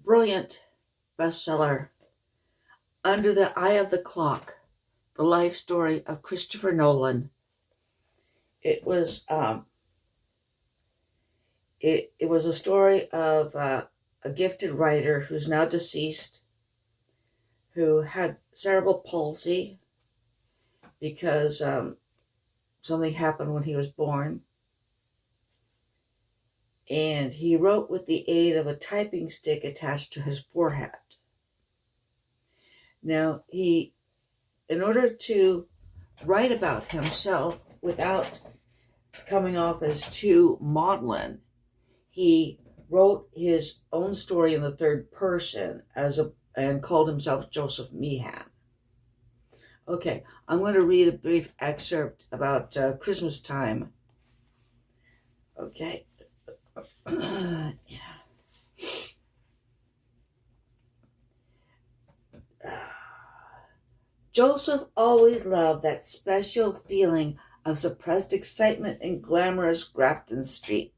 Brilliant bestseller, Under the Eye of the Clock, the life story of Christopher Nolan. It was it was a story of a gifted writer who's now deceased, who had cerebral palsy because something happened when he was born. And he wrote with the aid of a typing stick attached to his forehead. Now, in order to write about himself without coming off as too maudlin, he wrote his own story in the third person and called himself Joseph Meehan. Okay, I'm going to read a brief excerpt about Christmas time. Okay. Yeah. Joseph always loved that special feeling of suppressed excitement in glamorous Grafton Street.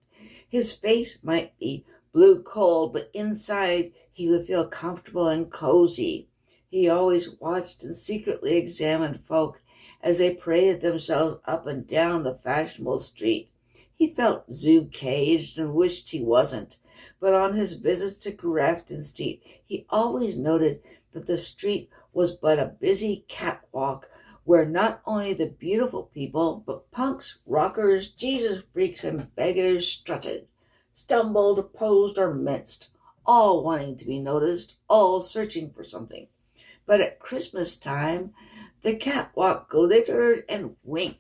His face might be blue cold, but inside he would feel comfortable and cozy. He always watched and secretly examined folk as they paraded themselves up and down the fashionable street. He felt zoo-caged and wished he wasn't, but on his visits to Grafton Street, he always noted that the street was but a busy catwalk where not only the beautiful people, but punks, rockers, Jesus freaks, and beggars strutted, stumbled, posed, or minced, all wanting to be noticed, all searching for something. But at Christmas time, the catwalk glittered and winked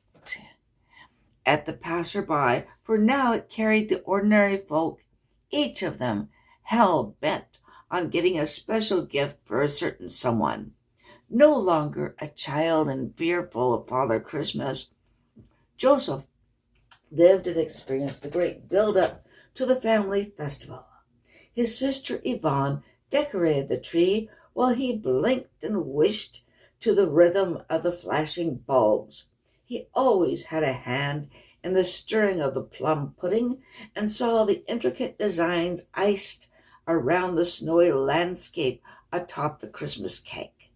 at the passerby, for now it carried the ordinary folk, each of them hell-bent on getting a special gift for a certain someone. No longer a child and fearful of Father Christmas, Joseph lived and experienced the great build-up to the family festival. His sister Yvonne decorated the tree while he blinked and wished to the rhythm of the flashing bulbs. He always had a hand in the stirring of the plum pudding and saw the intricate designs iced around the snowy landscape atop the Christmas cake.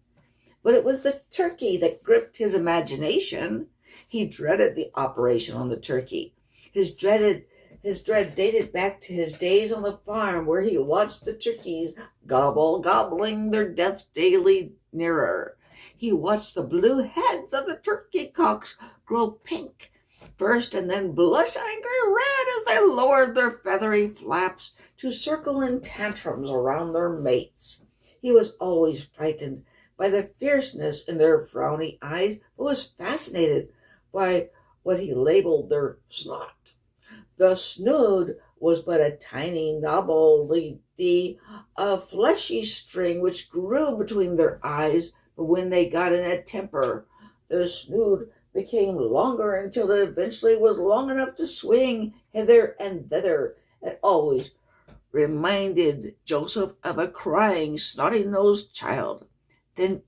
But it was the turkey that gripped his imagination. He dreaded the operation on the turkey. His dread dated back to his days on the farm where he watched the turkeys gobbling their deaths daily nearer. He watched the blue heads of the turkey cocks grow pink first and then blush angry red as they lowered their feathery flaps to circle in tantrums around their mates. He was always frightened by the fierceness in their frowny eyes, but was fascinated by what he labeled their snot. The snood was but a tiny novelty, a fleshy string which grew between their eyes, but when they got in a temper, the snood became longer until it eventually was long enough to swing hither and thither. It always reminded Joseph of a crying, snotty-nosed child. Then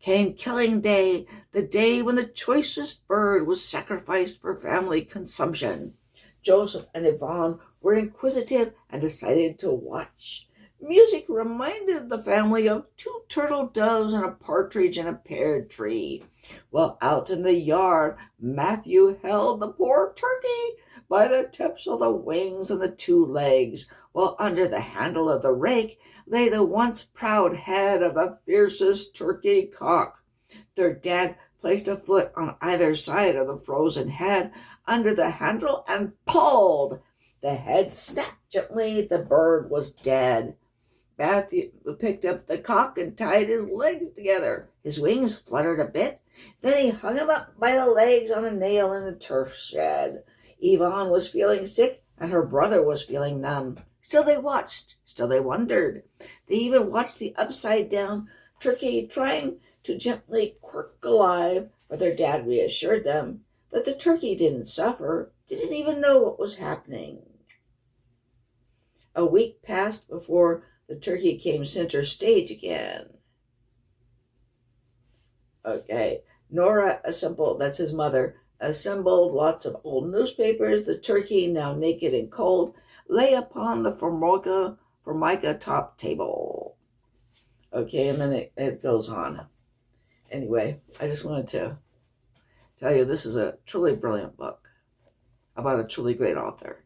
came Killing Day, the day when the choicest bird was sacrificed for family consumption. Joseph and Yvonne were inquisitive and decided to watch. Music reminded the family of 2 turtle doves and a partridge in a pear tree. While out in the yard, Matthew held the poor turkey by the tips of the wings and the 2 legs, while under the handle of the rake lay the once proud head of the fiercest turkey cock. Their dad placed a foot on either side of the frozen head under the handle and pulled. The head snapped gently. The bird was dead. Matthew picked up the cock and tied his legs together. His wings fluttered a bit. Then he hung him up by the legs on a nail in the turf shed. Yvonne was feeling sick, and her brother was feeling numb. Still they watched. Still they wondered. They even watched the upside-down turkey trying to gently quirk alive, but their dad reassured them that the turkey didn't suffer, didn't even know what was happening. A week passed before the turkey came center stage again. Okay, Nora, that's his mother, assembled lots of old newspapers. The turkey, now naked and cold, lay upon the formica top table. Okay, and then it goes on. Anyway, I just wanted to tell you this is a truly brilliant book about a truly great author.